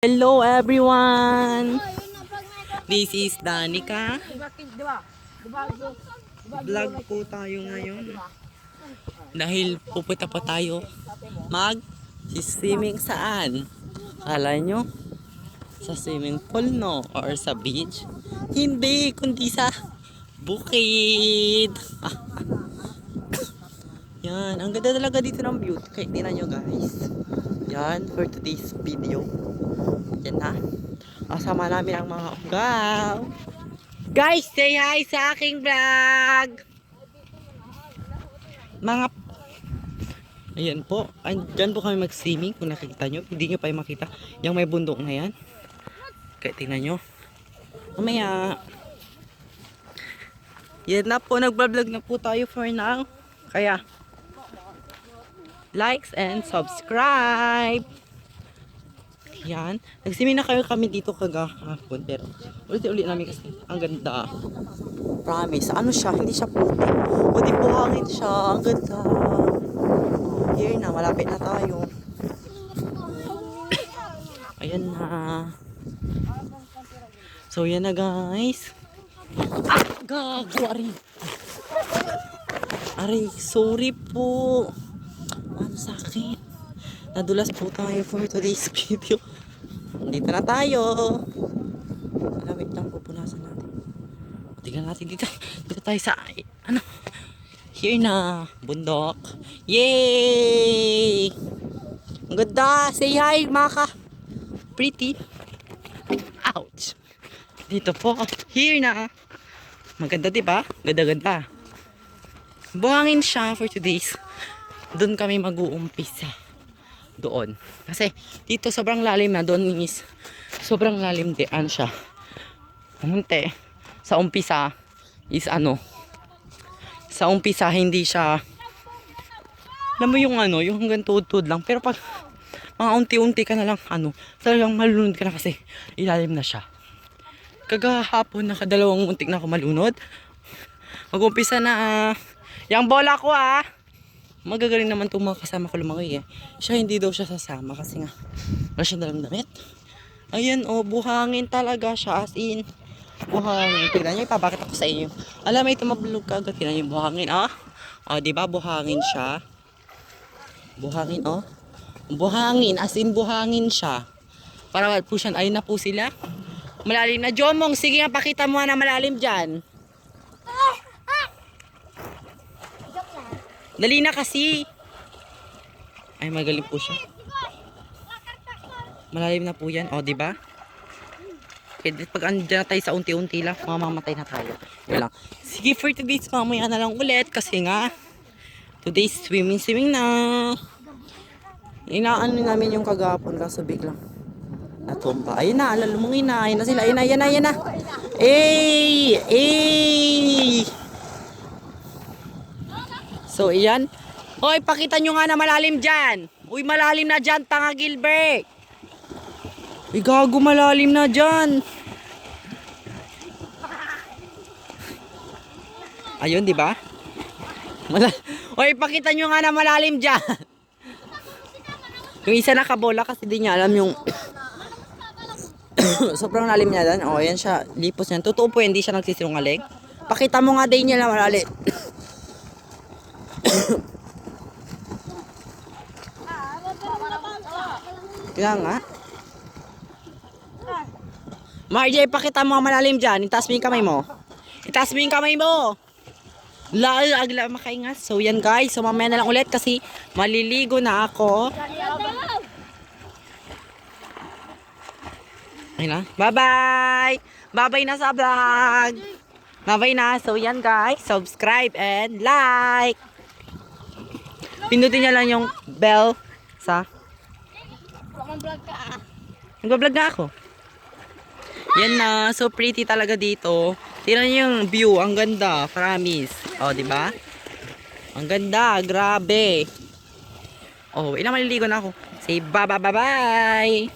Hello everyone! This is Danica. Vlog po tayo ngayon. Dahil pupunta pa tayo mag-swimming saan? Kala nyo? Sa swimming pool no? Or sa beach? Hindi, kundi sa bukid. Yan, ang ganda talaga dito ng view. Kaya tingnan nyo guys. Yan, for today's video. Yan na. Kasama namin ang mga ugaw. Guys, say hi sa aking vlog. Mga... Ayan po. Diyan po kami mag-swimming. Kung nakikita nyo. Hindi nyo pa yung makita. Yung may bundok na yan. Kaya tingnan nyo. Mamaya. Yan na po. Nag-vlog na po tayo for now. Kaya... likes and subscribe. Yan. Nagsimin na kayo kami dito kagahapon. Pero ulit-ulit namin kasi ang ganda. Promise. Ano siya? Hindi siya puti. O di buhangin siya. Ang ganda. Here na. Malapit na tayo. Ayan na. So yan na guys. Gago. Aray. Sorry po. Ano sa akin? Nadulas po tayo for today's video. Dito na tayo. Wait lang, pupunasan natin. Tingnan natin dito. Dito tayo sa ano? Here na, bundok. Yay! Ang ganda. Say hi, Maka. Pretty. Ouch. Dito po. Here na. Maganda, diba? Ganda-ganda. Buhangin siya for today's. Doon kami mag-uumpisa. Doon. Kasi dito sobrang lalim na. Doon is sobrang lalim din. Ano siya? Munti. Sa umpisa is ano. Sa umpisa hindi siya. Alam mo yung ano. Yung hanggang tuhod-tuhod lang. Pero pag mga unti-unti ka na lang ano. Talagang malunod ka na kasi ilalim na siya. Kagahapon nakadalawang muntik na ako malunod. Mag-umpisa na. Yang bola ko magagaling naman itong mga kasama ko lumangoy Siya hindi daw siya sasama kasi nga wala siya dalang damit. Ayan buhangin talaga siya as in. Buhangin. Tignan nyo, ipabakit ako sa inyo. Alam mo ito mablog ka agad. Tignan nyo yung buhangin diba buhangin siya. Buhangin buhangin as in buhangin siya. Para po siya. Ayun na po sila. Malalim na. Jomong, sige nga pakita mo na malalim dyan. Dali na kasi. Ay, magaling po siya. Malalim na po yan. Diba? Pwede, pag andyan na tayo sa unti-unti lang, mamamatay na tayo. Yan lang. Sige, for today's mamaya na lang ulit. Kasi nga, today's swimming na. Inaano namin yung kagapon. Kaso biglang natumba. Ayun na, lalumungin na. Ayun na sila. Ayun na. Ay! So, iyan. Hoy, pakita nyo nga na malalim dyan. Uy, malalim na dyan, tanga Gilbert. Uy, gago, malalim na dyan. Ayun, di ba? Hoy, pakita nyo nga na malalim dyan. Yung isa nakabola kasi di niya alam yung sobrang lalim niya dyan. Yan siya, lipos niyan. Totoo po, hindi siya nagsisinungaling. Pakita mo nga din niya na malalim. Kaya nga. Marjay, pakita mo ang malalim dyan. Itaas mo yung kamay mo. Agla makaingat. So yan guys. So mamaya na lang ulit kasi maliligo na ako. Ayun na. Bye-bye. Bye-bye na sa vlog. Bye-bye na. So yan guys. Subscribe and like. Pindutin niya lang yung bell sa... Nag-vlog na ako. Yan na. So pretty talaga dito. Tingnan niyo yung view. Ang ganda. Promise. Diba? Ang ganda. Grabe. Ilang maliligo na ako. Say bye-bye.